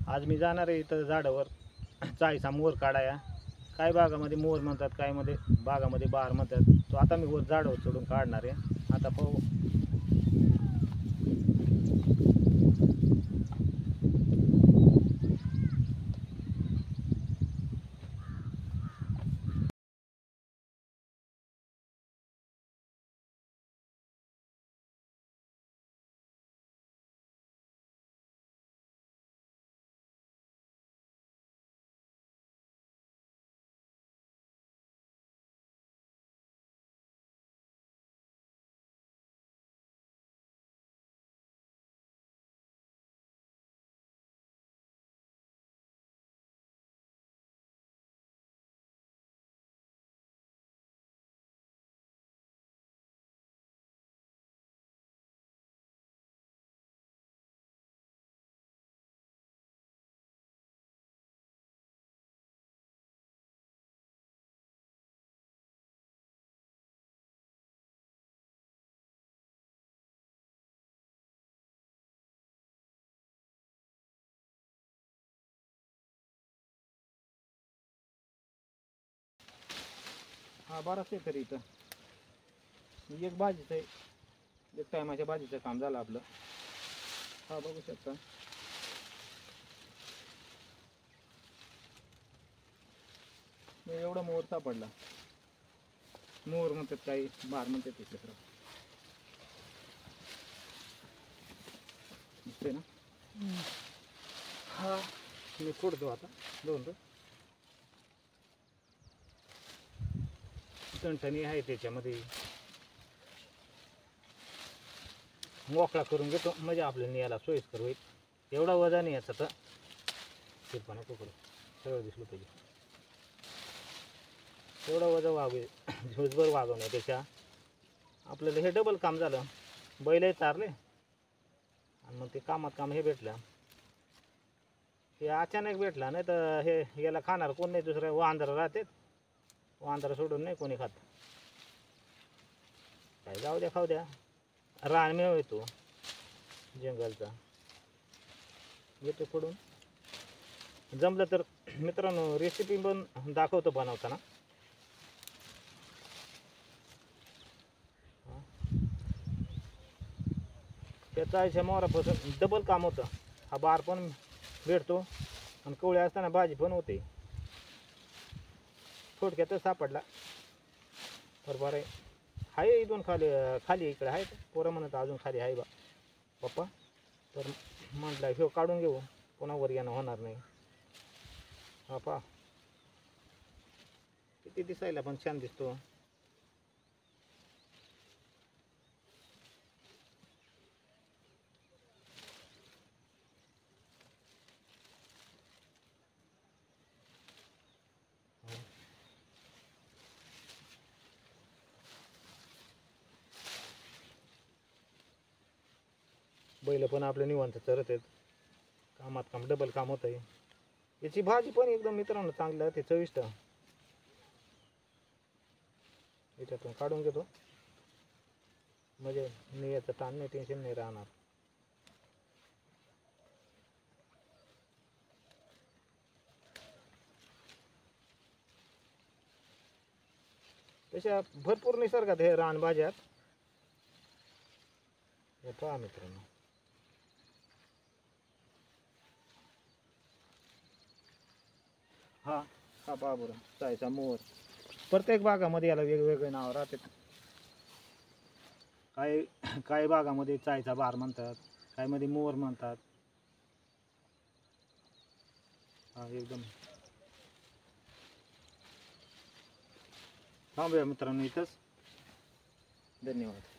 आज मी जाणार आहे इथं झाडावर चाळीसा मोर काढाया. काय बागामध्ये मोर म्हणतात, काय मध्ये बागामध्ये बार म्हणतात. तो आता मी वर झाडावर चढून काढणार आहे. आता पाहू. हा बराच आहे तरी इथं. एक भाजीचं आहे, एक टायमाच्या भाजीचं काम झालं आपलं. हा बघू शकता. एवढा मोर सापडला. मोर म्हणतात, काही बार म्हणतात तिकडे दिसते ना. हा मी फोडतो आता दोन टणटणी आहे त्याच्यामध्ये. मोकळा करून घेतो म्हणजे आपल्याला न्यायला सोयीस्कर होईल. एवढा वजन याचा तर शिरपाना कुकडं सगळं दिसलं पाहिजे. एवढा वजन झुजभर वागवण्यापेक्षा आपल्याला हे डबल काम झालं. बैलही चारले आणि मग ते कामात काम हे भेटलं. हे अचानक भेटला, नाही तर हे याला खाणार कोण नाही. दुसरं वांदरं राहतात, वांदरं सोडून नाही कोणी खात. काय जाऊ द्या, खाऊ द्या. रानमेव येतो जंगलचा, येतो पडून. जमलं तर मित्रांनो रेसिपी पण दाखवतो बनवताना. त्याचा आयच्या मोरापासून डबल काम होतं. हा बार पण भेटतो आणि कवळे असताना भाजी पण होते. थोडक्यातच सापडला. बरोबर आहे. आहे इथून खाली खाली इकडे आहे. पोरं म्हणत अजून खाली आहे बा पप्पा. तर म्हटलं ह्यो काढून घेऊ, पुन्हा वर येणं होणार नाही. हा पा किती दिसायला पण छान दिसतो. बैल पण आपले निवांत चरत आहेत. कामात काम डबल काम होत आहे. याची भाजी पण एकदम मित्रांनो चांगली आहे, चविष्ट. याच्यातून काढून घेतो म्हणजे याचं ताण नाही, टेन्शन नाही राहणार. तशा भरपूर निसर्गात हे रानभाज्यात. हे पहा मित्रांनो, हा हा पहा बरं, चायचा मोर. प्रत्येक बागामध्ये याला वेगवेगळे नाव राहतात. काही बागामध्ये चायचा बार म्हणतात, काही मध्ये मोर म्हणतात. हा एकदम. थांबूया मित्रांनो इथंच. धन्यवाद.